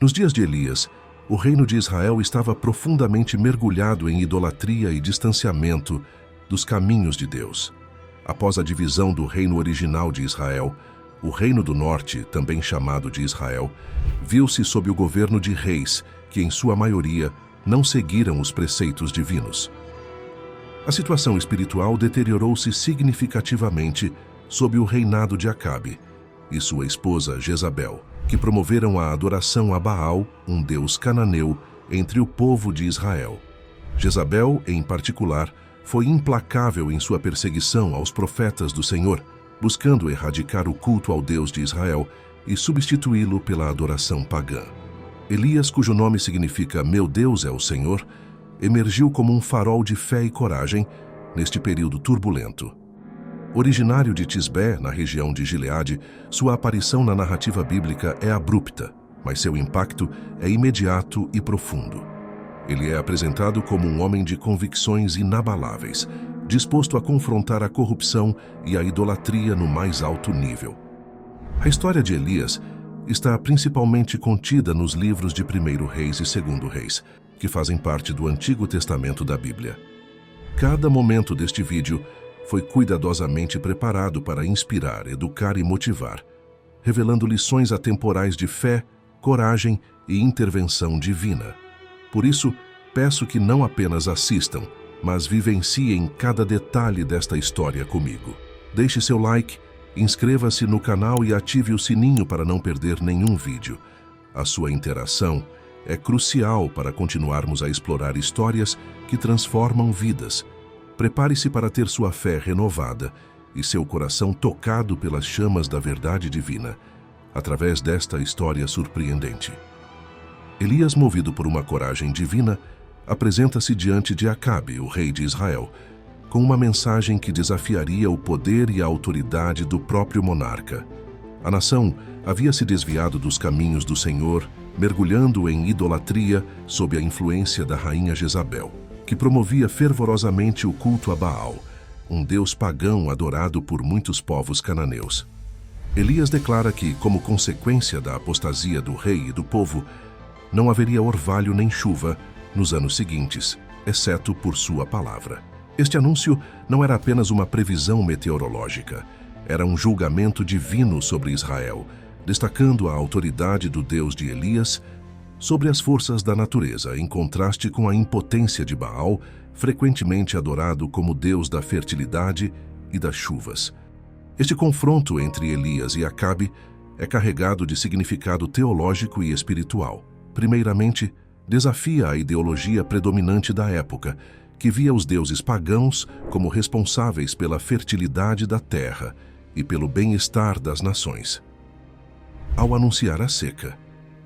Nos dias de Elias, o reino de Israel estava profundamente mergulhado em idolatria e distanciamento dos caminhos de Deus. Após a divisão do reino original de Israel, o Reino do Norte, também chamado de Israel, viu-se sob o governo de reis que, em sua maioria, não seguiram os preceitos divinos. A situação espiritual deteriorou-se significativamente sob o reinado de Acabe e sua esposa Jezabel, que promoveram a adoração a Baal, um deus cananeu, entre o povo de Israel. Jezabel, em particular, foi implacável em sua perseguição aos profetas do Senhor, buscando erradicar o culto ao Deus de Israel e substituí-lo pela adoração pagã. Elias, cujo nome significa "Meu Deus é o Senhor", emergiu como um farol de fé e coragem neste período turbulento. Originário de Tisbé, na região de Gileade, sua aparição na narrativa bíblica é abrupta, mas seu impacto é imediato e profundo. Ele é apresentado como um homem de convicções inabaláveis, disposto a confrontar a corrupção e a idolatria no mais alto nível. A história de Elias está principalmente contida nos livros de 1º Reis e 2º Reis, que fazem parte do Antigo Testamento da Bíblia. Cada momento deste vídeo foi cuidadosamente preparado para inspirar, educar e motivar, revelando lições atemporais de fé, coragem e intervenção divina. Por isso, peço que não apenas assistam, mas vivenciem cada detalhe desta história comigo. Deixe seu like, inscreva-se no canal e ative o sininho para não perder nenhum vídeo. A sua interação é crucial para continuarmos a explorar histórias que transformam vidas. Prepare-se para ter sua fé renovada e seu coração tocado pelas chamas da verdade divina, através desta história surpreendente. Elias, movido por uma coragem divina, apresenta-se diante de Acabe, o rei de Israel, com uma mensagem que desafiaria o poder e a autoridade do próprio monarca. A nação havia se desviado dos caminhos do Senhor, mergulhando em idolatria sob a influência da rainha Jezabel, que promovia fervorosamente o culto a Baal, um deus pagão adorado por muitos povos cananeus. Elias declara que, como consequência da apostasia do rei e do povo, não haveria orvalho nem chuva nos anos seguintes, exceto por sua palavra. Este anúncio não era apenas uma previsão meteorológica, era um julgamento divino sobre Israel, destacando a autoridade do Deus de Elias sobre as forças da natureza, em contraste com a impotência de Baal, frequentemente adorado como deus da fertilidade e das chuvas. Este confronto entre Elias e Acabe é carregado de significado teológico e espiritual. Primeiramente, desafia a ideologia predominante da época, que via os deuses pagãos como responsáveis pela fertilidade da terra e pelo bem-estar das nações. Ao anunciar a seca,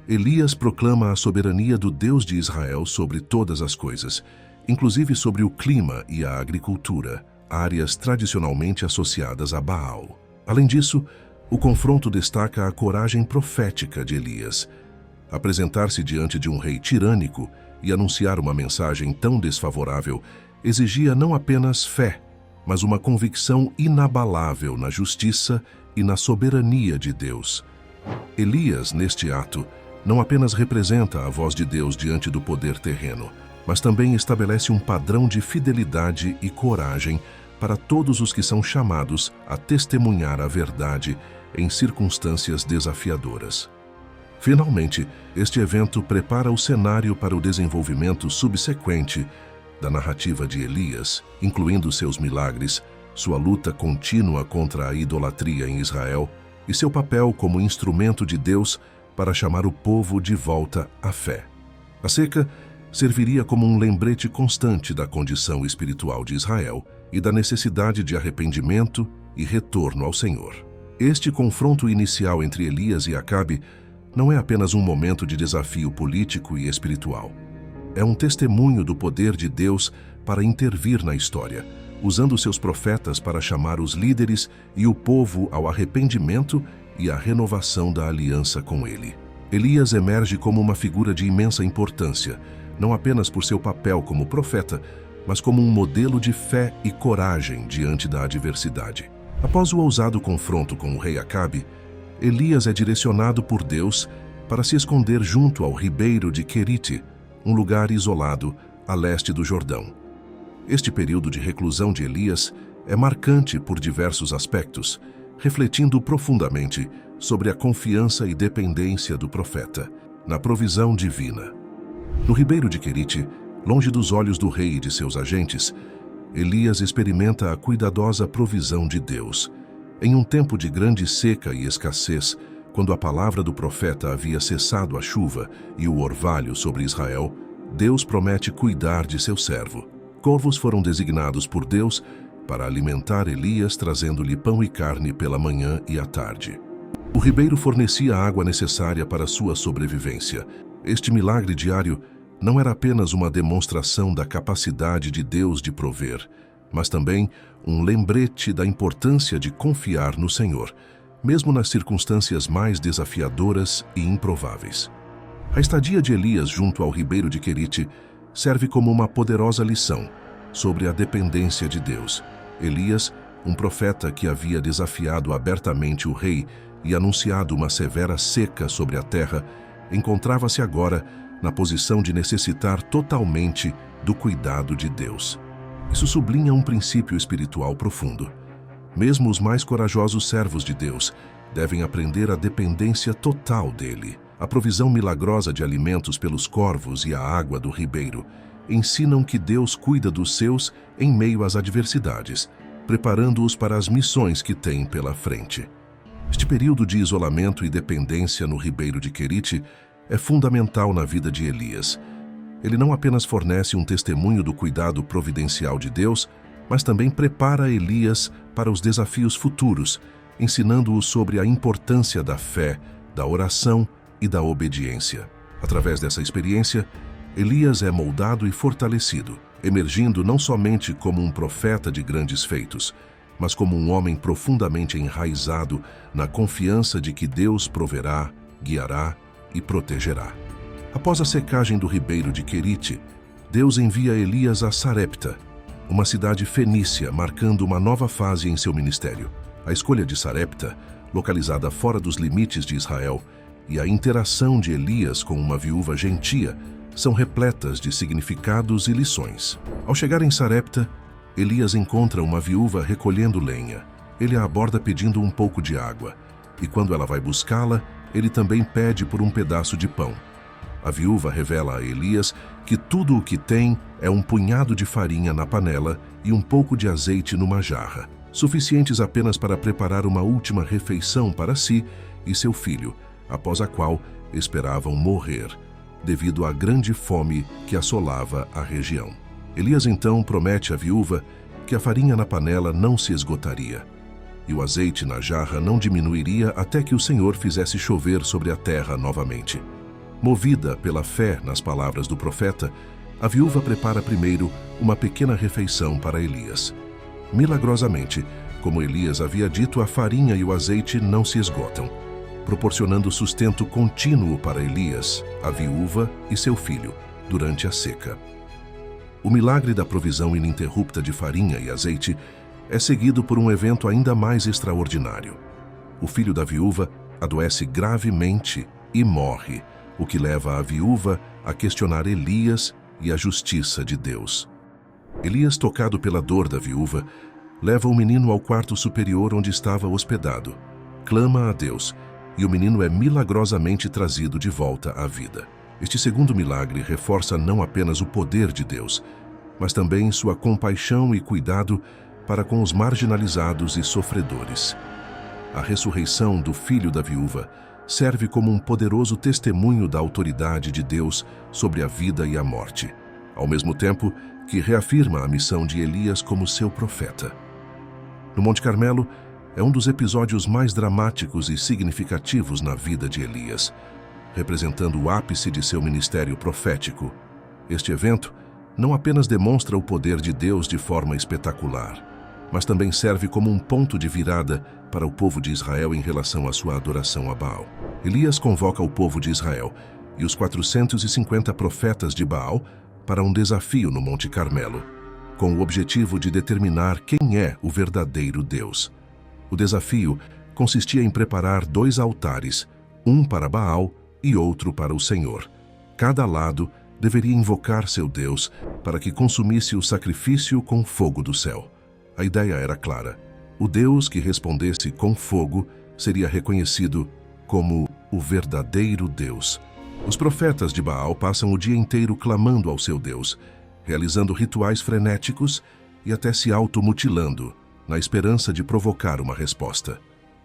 Elias proclama a soberania do Deus de Israel sobre todas as coisas, inclusive sobre o clima e a agricultura, áreas tradicionalmente associadas a Baal. Além disso, o confronto destaca a coragem profética de Elias. Apresentar-se diante de um rei tirânico e anunciar uma mensagem tão desfavorável exigia não apenas fé, mas uma convicção inabalável na justiça e na soberania de Deus. Elias, neste ato, não apenas representa a voz de Deus diante do poder terreno, mas também estabelece um padrão de fidelidade e coragem para todos os que são chamados a testemunhar a verdade em circunstâncias desafiadoras. Finalmente, este evento prepara o cenário para o desenvolvimento subsequente da narrativa de Elias, incluindo seus milagres, sua luta contínua contra a idolatria em Israel e seu papel como instrumento de Deus para chamar o povo de volta à fé. A seca serviria como um lembrete constante da condição espiritual de Israel e da necessidade de arrependimento e retorno ao Senhor. Este confronto inicial entre Elias e Acabe não é apenas um momento de desafio político e espiritual. É um testemunho do poder de Deus para intervir na história, usando seus profetas para chamar os líderes e o povo ao arrependimento e à renovação da aliança com ele. Elias emerge como uma figura de imensa importância, não apenas por seu papel como profeta, mas como um modelo de fé e coragem diante da adversidade. Após o ousado confronto com o rei Acabe, Elias é direcionado por Deus para se esconder junto ao ribeiro de Querite, um lugar isolado a leste do Jordão. Este período de reclusão de Elias é marcante por diversos aspectos, refletindo profundamente sobre a confiança e dependência do profeta na provisão divina. No ribeiro de Querite, longe dos olhos do rei e de seus agentes, Elias experimenta a cuidadosa provisão de Deus. Em um tempo de grande seca e escassez, quando a palavra do profeta havia cessado a chuva e o orvalho sobre Israel, Deus promete cuidar de seu servo. Corvos foram designados por Deus para alimentar Elias, trazendo-lhe pão e carne pela manhã e à tarde. O ribeiro fornecia a água necessária para sua sobrevivência. Este milagre diário não era apenas uma demonstração da capacidade de Deus de prover, mas também um lembrete da importância de confiar no Senhor, mesmo nas circunstâncias mais desafiadoras e improváveis. A estadia de Elias junto ao ribeiro de Querite serve como uma poderosa lição sobre a dependência de Deus. Elias, um profeta que havia desafiado abertamente o rei e anunciado uma severa seca sobre a terra, encontrava-se agora na posição de necessitar totalmente do cuidado de Deus. Isso sublinha um princípio espiritual profundo. Mesmo os mais corajosos servos de Deus devem aprender a dependência total dele. A provisão milagrosa de alimentos pelos corvos e a água do ribeiro ensinam que Deus cuida dos seus em meio às adversidades, preparando-os para as missões que têm pela frente. Este período de isolamento e dependência no ribeiro de Querite é fundamental na vida de Elias. Ele não apenas fornece um testemunho do cuidado providencial de Deus, mas também prepara Elias para os desafios futuros, ensinando-o sobre a importância da fé, da oração e da obediência. Através dessa experiência, Elias é moldado e fortalecido, emergindo não somente como um profeta de grandes feitos, mas como um homem profundamente enraizado na confiança de que Deus proverá, guiará e protegerá. Após a secagem do ribeiro de Querite, Deus envia Elias a Sarepta, uma cidade fenícia, marcando uma nova fase em seu ministério. A escolha de Sarepta, localizada fora dos limites de Israel, e a interação de Elias com uma viúva gentia são repletas de significados e lições. Ao chegar em Sarepta, Elias encontra uma viúva recolhendo lenha. Ele a aborda pedindo um pouco de água, e quando ela vai buscá-la, ele também pede por um pedaço de pão. A viúva revela a Elias que tudo o que tem é um punhado de farinha na panela e um pouco de azeite numa jarra, suficientes apenas para preparar uma última refeição para si e seu filho, após a qual esperavam morrer, devido à grande fome que assolava a região. Elias então promete à viúva que a farinha na panela não se esgotaria e o azeite na jarra não diminuiria até que o Senhor fizesse chover sobre a terra novamente. Movida pela fé nas palavras do profeta, a viúva prepara primeiro uma pequena refeição para Elias. Milagrosamente, como Elias havia dito, a farinha e o azeite não se esgotam, proporcionando sustento contínuo para Elias, a viúva e seu filho durante a seca. O milagre da provisão ininterrupta de farinha e azeite é seguido por um evento ainda mais extraordinário. O filho da viúva adoece gravemente e morre, o que leva a viúva a questionar Elias e a justiça de Deus. Elias, tocado pela dor da viúva, leva o menino ao quarto superior onde estava hospedado, clama a Deus e o menino é milagrosamente trazido de volta à vida. Este segundo milagre reforça não apenas o poder de Deus, mas também sua compaixão e cuidado para com os marginalizados e sofredores. A ressurreição do filho da viúva serve como um poderoso testemunho da autoridade de Deus sobre a vida e a morte, ao mesmo tempo que reafirma a missão de Elias como seu profeta. No Monte Carmelo, é um dos episódios mais dramáticos e significativos na vida de Elias, representando o ápice de seu ministério profético. Este evento não apenas demonstra o poder de Deus de forma espetacular, mas também serve como um ponto de virada para o povo de Israel em relação à sua adoração a Baal. Elias convoca o povo de Israel e os 450 profetas de Baal para um desafio no Monte Carmelo, com o objetivo de determinar quem é o verdadeiro Deus. O desafio consistia em preparar 2 altares, um para Baal e outro para o Senhor. Cada lado deveria invocar seu Deus para que consumisse o sacrifício com fogo do céu. A ideia era clara. O Deus que respondesse com fogo seria reconhecido como o verdadeiro Deus. Os profetas de Baal passam o dia inteiro clamando ao seu Deus, realizando rituais frenéticos e até se automutilando, na esperança de provocar uma resposta.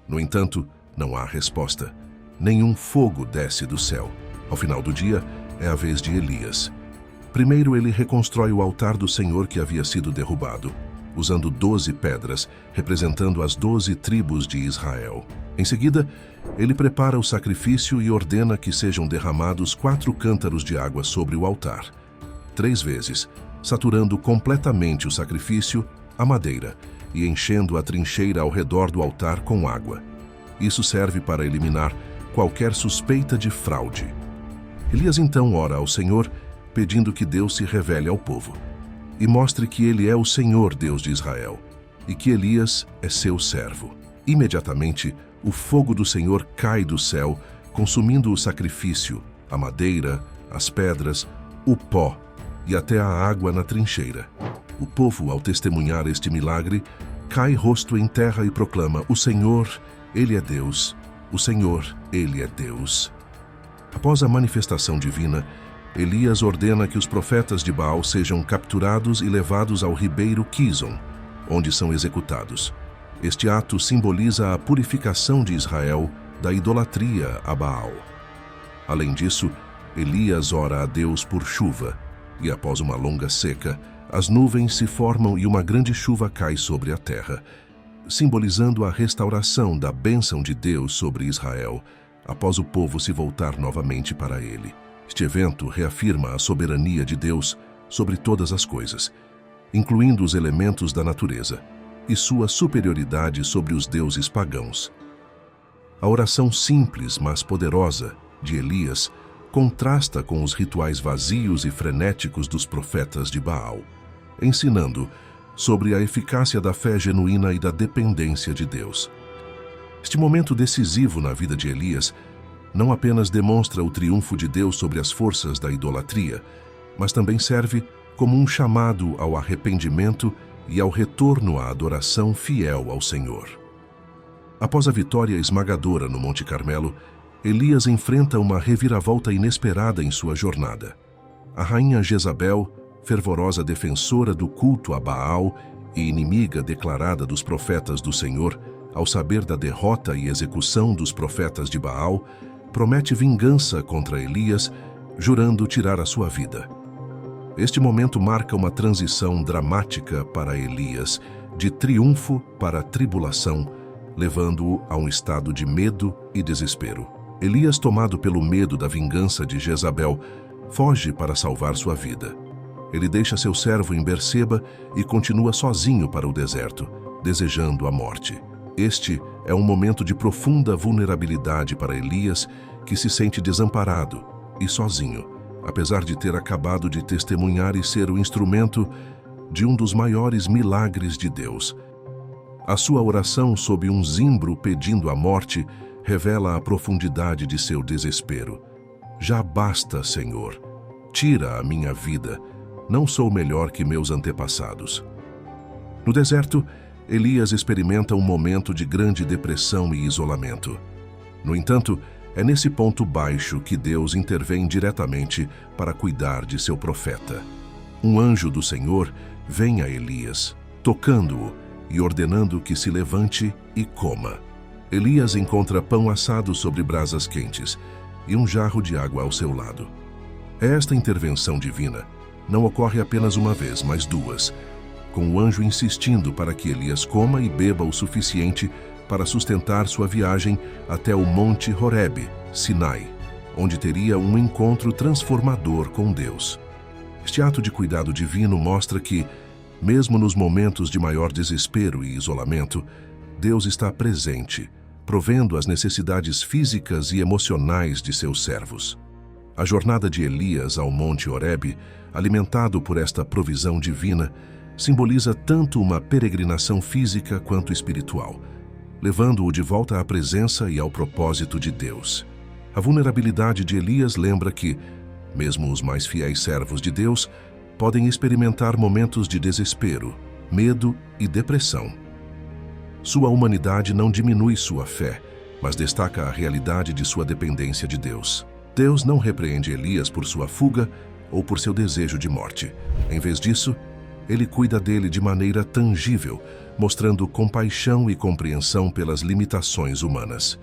No entanto, não há resposta. Nenhum fogo desce do céu. Ao final do dia, é a vez de Elias. Primeiro ele reconstrói o altar do Senhor que havia sido derrubado, usando 12 pedras, representando as 12 tribos de Israel. Em seguida, ele prepara o sacrifício e ordena que sejam derramados 4 cântaros de água sobre o altar, 3 vezes, saturando completamente o sacrifício, a madeira, e enchendo a trincheira ao redor do altar com água. Isso serve para eliminar qualquer suspeita de fraude. Elias então ora ao Senhor, pedindo que Deus se revele ao povo e mostre que ele é o Senhor Deus de Israel e que Elias é seu servo. Imediatamente, o fogo do Senhor cai do céu, consumindo o sacrifício, a madeira, as pedras, o pó e até a água na trincheira. O povo, ao testemunhar este milagre, cai rosto em terra e proclama: "O Senhor, Ele é Deus. O Senhor, Ele é Deus." Após a manifestação divina, Elias ordena que os profetas de Baal sejam capturados e levados ao ribeiro Quizon, onde são executados. Este ato simboliza a purificação de Israel da idolatria a Baal. Além disso, Elias ora a Deus por chuva, e após uma longa seca, as nuvens se formam e uma grande chuva cai sobre a terra, simbolizando a restauração da bênção de Deus sobre Israel, após o povo se voltar novamente para ele. Este evento reafirma a soberania de Deus sobre todas as coisas, incluindo os elementos da natureza, e sua superioridade sobre os deuses pagãos. A oração simples, mas poderosa, de Elias contrasta com os rituais vazios e frenéticos dos profetas de Baal, ensinando sobre a eficácia da fé genuína e da dependência de Deus. Este momento decisivo na vida de Elias não apenas demonstra o triunfo de Deus sobre as forças da idolatria, mas também serve como um chamado ao arrependimento e ao retorno à adoração fiel ao Senhor. Após a vitória esmagadora no Monte Carmelo, Elias enfrenta uma reviravolta inesperada em sua jornada. A rainha Jezabel, fervorosa defensora do culto a Baal e inimiga declarada dos profetas do Senhor, ao saber da derrota e execução dos profetas de Baal, promete vingança contra Elias, jurando tirar a sua vida. Este momento marca uma transição dramática para Elias, de triunfo para tribulação, levando-o a um estado de medo e desespero. Elias, tomado pelo medo da vingança de Jezabel, foge para salvar sua vida. Ele deixa seu servo em Berseba e continua sozinho para o deserto, desejando a morte. Este é um momento de profunda vulnerabilidade para Elias, que se sente desamparado e sozinho, apesar de ter acabado de testemunhar e ser o instrumento de um dos maiores milagres de Deus. A sua oração sob um zimbro pedindo a morte revela a profundidade de seu desespero. Já basta, Senhor. Tira a minha vida. Não sou melhor que meus antepassados. No deserto, Elias experimenta um momento de grande depressão e isolamento. No entanto, é nesse ponto baixo que Deus intervém diretamente para cuidar de seu profeta. Um anjo do Senhor vem a Elias, tocando-o e ordenando que se levante e coma. Elias encontra pão assado sobre brasas quentes e um jarro de água ao seu lado. Esta intervenção divina não ocorre apenas uma vez, mas duas, com o anjo insistindo para que Elias coma e beba o suficiente para sustentar sua viagem até o Monte Horebe, Sinai, onde teria um encontro transformador com Deus. Este ato de cuidado divino mostra que, mesmo nos momentos de maior desespero e isolamento, Deus está presente, provendo as necessidades físicas e emocionais de seus servos. A jornada de Elias ao Monte Horebe, alimentado por esta provisão divina, simboliza tanto uma peregrinação física quanto espiritual, levando-o de volta à presença e ao propósito de Deus. A vulnerabilidade de Elias lembra que, mesmo os mais fiéis servos de Deus, podem experimentar momentos de desespero, medo e depressão. Sua humanidade não diminui sua fé, mas destaca a realidade de sua dependência de Deus. Deus não repreende Elias por sua fuga ou por seu desejo de morte. Em vez disso, ele cuida dele de maneira tangível, mostrando compaixão e compreensão pelas limitações humanas.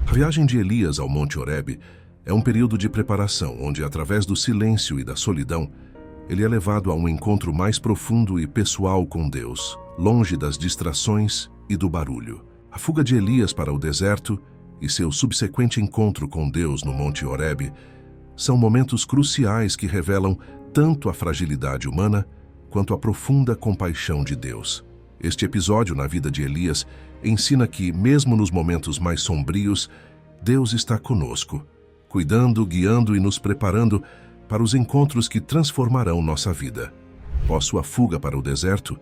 A viagem de Elias ao Monte Horebe é um período de preparação, onde, através do silêncio e da solidão, ele é levado a um encontro mais profundo e pessoal com Deus, longe das distrações e do barulho. A fuga de Elias para o deserto e seu subsequente encontro com Deus no Monte Horebe são momentos cruciais que revelam tanto a fragilidade humana quanto a profunda compaixão de Deus. Este episódio na vida de Elias ensina que, mesmo nos momentos mais sombrios, Deus está conosco, cuidando, guiando e nos preparando para os encontros que transformarão nossa vida. Após sua fuga para o deserto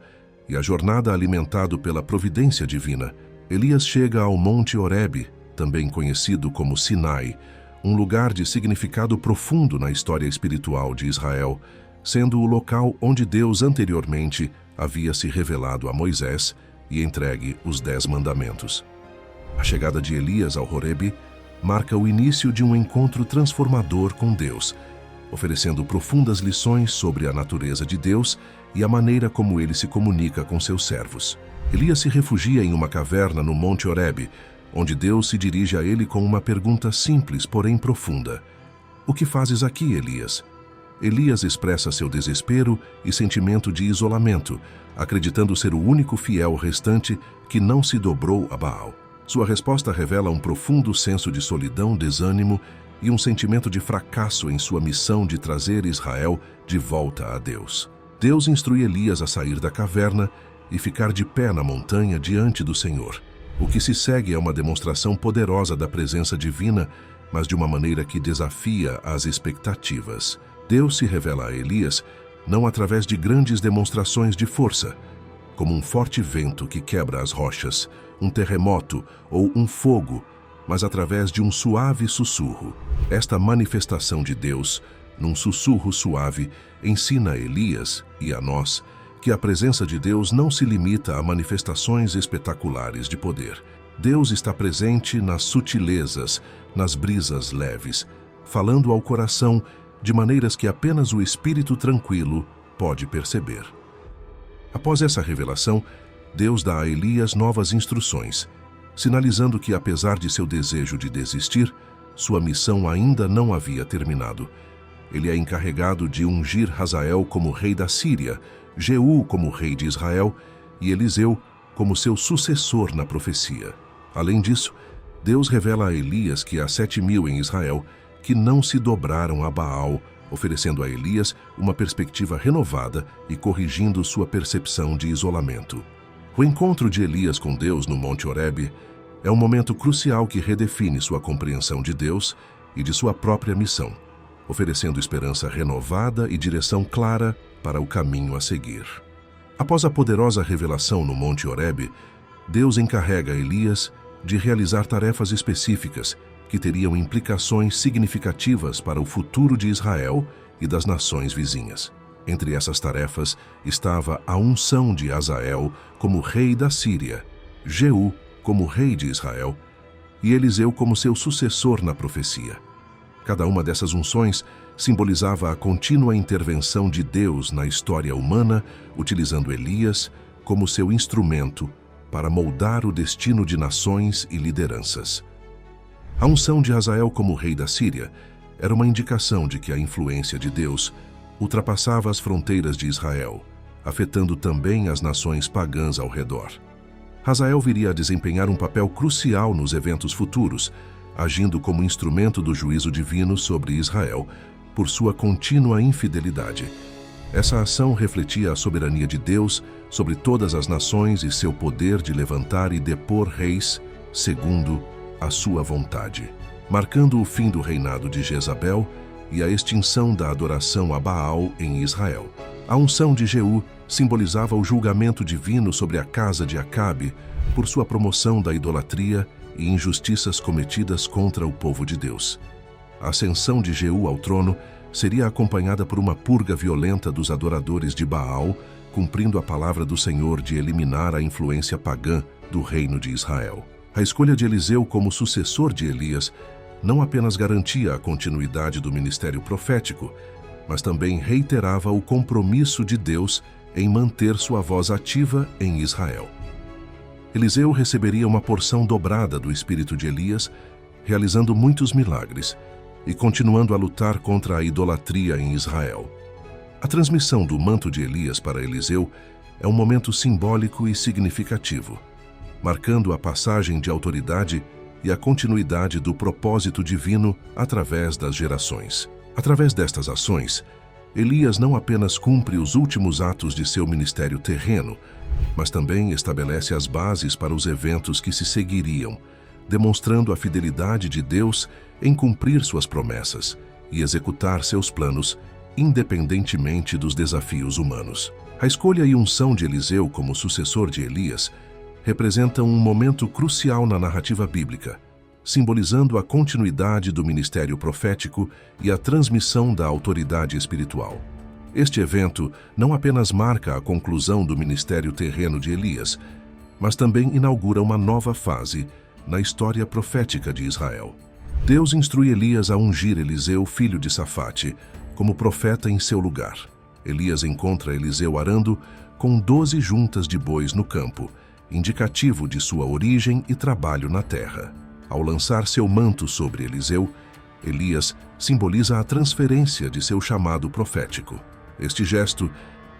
e a jornada alimentado pela providência divina, Elias chega ao Monte Horebe, também conhecido como Sinai, um lugar de significado profundo na história espiritual de Israel, sendo o local onde Deus anteriormente havia se revelado a Moisés e entregue os 10 mandamentos. A chegada de Elias ao Horebe marca o início de um encontro transformador com Deus, oferecendo profundas lições sobre a natureza de Deus e a maneira como ele se comunica com seus servos. Elias se refugia em uma caverna no Monte Horebe, onde Deus se dirige a ele com uma pergunta simples, porém profunda. O que fazes aqui, Elias? Elias expressa seu desespero e sentimento de isolamento, acreditando ser o único fiel restante que não se dobrou a Baal. Sua resposta revela um profundo senso de solidão, desânimo e um sentimento de fracasso em sua missão de trazer Israel de volta a Deus. Deus instrui Elias a sair da caverna e ficar de pé na montanha diante do Senhor. O que se segue é uma demonstração poderosa da presença divina, mas de uma maneira que desafia as expectativas. Deus se revela a Elias não através de grandes demonstrações de força, como um forte vento que quebra as rochas, um terremoto ou um fogo, mas através de um suave sussurro. Esta manifestação de Deus, num sussurro suave, ensina a Elias e a nós que a presença de Deus não se limita a manifestações espetaculares de poder. Deus está presente nas sutilezas, nas brisas leves, falando ao coração de maneiras que apenas o espírito tranquilo pode perceber. Após essa revelação, Deus dá a Elias novas instruções, sinalizando que, apesar de seu desejo de desistir, sua missão ainda não havia terminado. Ele é encarregado de ungir Hazael como rei da Síria, Jeú como rei de Israel e Eliseu como seu sucessor na profecia. Além disso, Deus revela a Elias que há 7.000 em Israel que não se dobraram a Baal, oferecendo a Elias uma perspectiva renovada e corrigindo sua percepção de isolamento. O encontro de Elias com Deus no Monte Horebe é um momento crucial que redefine sua compreensão de Deus e de sua própria missão, oferecendo esperança renovada e direção clara para o caminho a seguir. Após a poderosa revelação no Monte Horebe, Deus encarrega Elias de realizar tarefas específicas que teriam implicações significativas para o futuro de Israel e das nações vizinhas. Entre essas tarefas estava a unção de Hazael como rei da Síria, Jeú como rei de Israel e Eliseu como seu sucessor na profecia. Cada uma dessas unções simbolizava a contínua intervenção de Deus na história humana, utilizando Elias como seu instrumento para moldar o destino de nações e lideranças. A unção de Hazael como rei da Síria era uma indicação de que a influência de Deus ultrapassava as fronteiras de Israel, afetando também as nações pagãs ao redor. Hazael viria a desempenhar um papel crucial nos eventos futuros, agindo como instrumento do juízo divino sobre Israel por sua contínua infidelidade. Essa ação refletia a soberania de Deus sobre todas as nações e seu poder de levantar e depor reis segundo a sua vontade, marcando o fim do reinado de Jezabel e a extinção da adoração a Baal em Israel. A unção de Jeú simbolizava o julgamento divino sobre a casa de Acabe por sua promoção da idolatria e injustiças cometidas contra o povo de Deus. A ascensão de Jeú ao trono seria acompanhada por uma purga violenta dos adoradores de Baal, cumprindo a palavra do Senhor de eliminar a influência pagã do reino de Israel. A escolha de Eliseu como sucessor de Elias não apenas garantia a continuidade do ministério profético, mas também reiterava o compromisso de Deus em manter sua voz ativa em Israel. Eliseu receberia uma porção dobrada do espírito de Elias, realizando muitos milagres e continuando a lutar contra a idolatria em Israel. A transmissão do manto de Elias para Eliseu é um momento simbólico e significativo, marcando a passagem de autoridade e a continuidade do propósito divino através das gerações. Através destas ações, Elias não apenas cumpre os últimos atos de seu ministério terreno, mas também estabelece as bases para os eventos que se seguiriam, demonstrando a fidelidade de Deus em cumprir suas promessas e executar seus planos, independentemente dos desafios humanos. A escolha e unção de Eliseu como sucessor de Elias representam um momento crucial na narrativa bíblica, simbolizando a continuidade do ministério profético e a transmissão da autoridade espiritual. Este evento não apenas marca a conclusão do ministério terreno de Elias, mas também inaugura uma nova fase na história profética de Israel. Deus instrui Elias a ungir Eliseu, filho de Safate, como profeta em seu lugar. Elias encontra Eliseu arando com 12 juntas de bois no campo, indicativo de sua origem e trabalho na terra. Ao lançar seu manto sobre Eliseu, Elias simboliza a transferência de seu chamado profético. Este gesto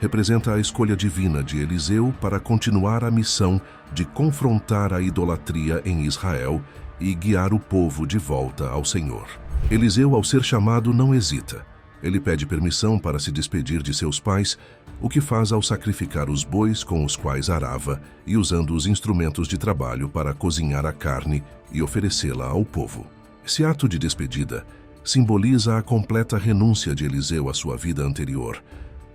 representa a escolha divina de Eliseu para continuar a missão de confrontar a idolatria em Israel e guiar o povo de volta ao Senhor. Eliseu, ao ser chamado, não hesita. Ele pede permissão para se despedir de seus pais, o que faz ao sacrificar os bois com os quais arava e usando os instrumentos de trabalho para cozinhar a carne e oferecê-la ao povo. Esse ato de despedida simboliza a completa renúncia de Eliseu à sua vida anterior,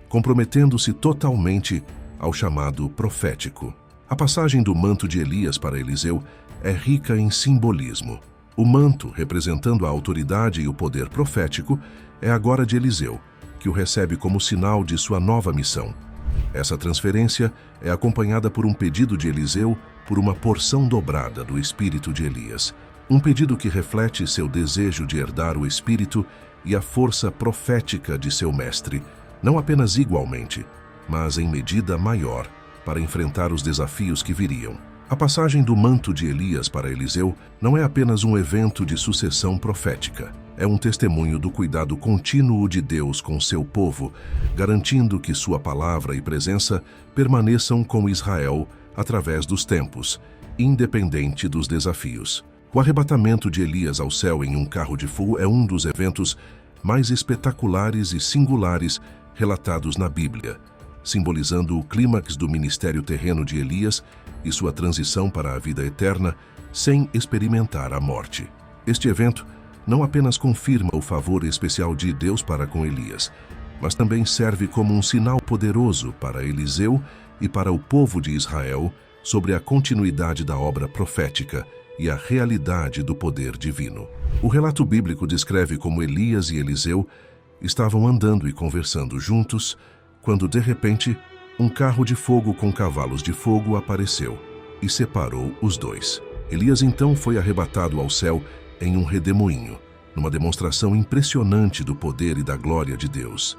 comprometendo-se totalmente ao chamado profético. A passagem do manto de Elias para Eliseu é rica em simbolismo. O manto, representando a autoridade e o poder profético, é agora de Eliseu, que o recebe como sinal de sua nova missão. Essa transferência é acompanhada por um pedido de Eliseu por uma porção dobrada do espírito de Elias, um pedido que reflete seu desejo de herdar o espírito e a força profética de seu mestre, não apenas igualmente, mas em medida maior, para enfrentar os desafios que viriam. A passagem do manto de Elias para Eliseu não é apenas um evento de sucessão profética. É um testemunho do cuidado contínuo de Deus com seu povo, garantindo que sua palavra e presença permaneçam com Israel através dos tempos, independente dos desafios. O arrebatamento de Elias ao céu em um carro de fogo é um dos eventos mais espetaculares e singulares relatados na Bíblia, simbolizando o clímax do ministério terreno de Elias e sua transição para a vida eterna sem experimentar a morte. Este evento não apenas confirma o favor especial de Deus para com Elias, mas também serve como um sinal poderoso para Eliseu e para o povo de Israel sobre a continuidade da obra profética e a realidade do poder divino. O relato bíblico descreve como Elias e Eliseu estavam andando e conversando juntos, quando, de repente, um carro de fogo com cavalos de fogo apareceu e separou os dois. Elias então foi arrebatado ao céu em um redemoinho, numa demonstração impressionante do poder e da glória de Deus.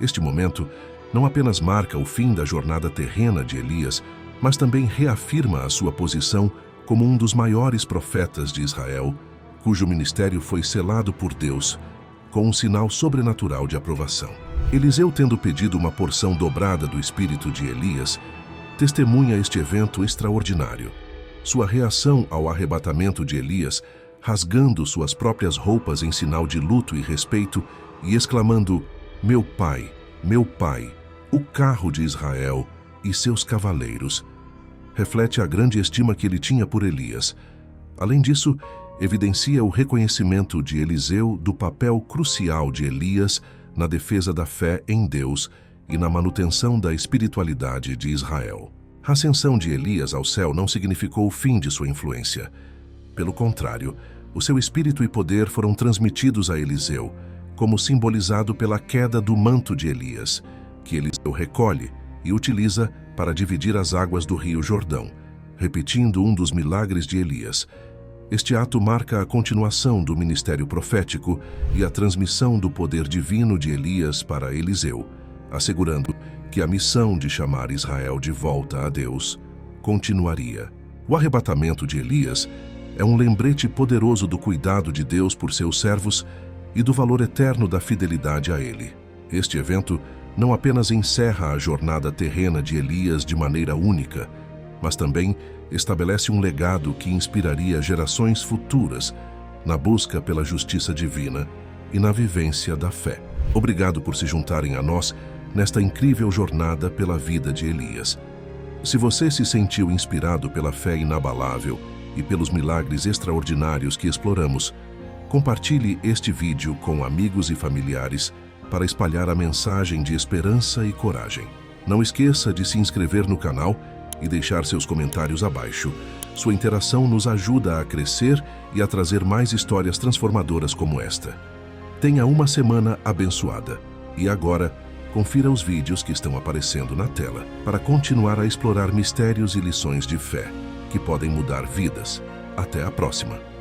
Este momento não apenas marca o fim da jornada terrena de Elias, mas também reafirma a sua posição como um dos maiores profetas de Israel, cujo ministério foi selado por Deus com um sinal sobrenatural de aprovação. Eliseu, tendo pedido uma porção dobrada do espírito de Elias, testemunha este evento extraordinário. Sua reação ao arrebatamento de Elias, rasgando suas próprias roupas em sinal de luto e respeito e exclamando: meu pai, o carro de Israel e seus cavaleiros", reflete a grande estima que ele tinha por Elias. Além disso, evidencia o reconhecimento de Eliseu do papel crucial de Elias na defesa da fé em Deus e na manutenção da espiritualidade de Israel. A ascensão de Elias ao céu não significou o fim de sua influência. Pelo contrário, o seu espírito e poder foram transmitidos a Eliseu, como simbolizado pela queda do manto de Elias, que Eliseu recolhe e utiliza para dividir as águas do rio Jordão, repetindo um dos milagres de Elias. Este ato marca a continuação do ministério profético e a transmissão do poder divino de Elias para Eliseu, assegurando que a missão de chamar Israel de volta a Deus continuaria. O arrebatamento de Elias é um lembrete poderoso do cuidado de Deus por seus servos e do valor eterno da fidelidade a Ele. Este evento não apenas encerra a jornada terrena de Elias de maneira única, mas também estabelece um legado que inspiraria gerações futuras na busca pela justiça divina e na vivência da fé. Obrigado por se juntarem a nós nesta incrível jornada pela vida de Elias. Se você se sentiu inspirado pela fé inabalável e pelos milagres extraordinários que exploramos, compartilhe este vídeo com amigos e familiares para espalhar a mensagem de esperança e coragem. Não esqueça de se inscrever no canal e deixar seus comentários abaixo. Sua interação nos ajuda a crescer e a trazer mais histórias transformadoras como esta. Tenha uma semana abençoada. E agora, confira os vídeos que estão aparecendo na tela para continuar a explorar mistérios e lições de fé que podem mudar vidas. Até a próxima!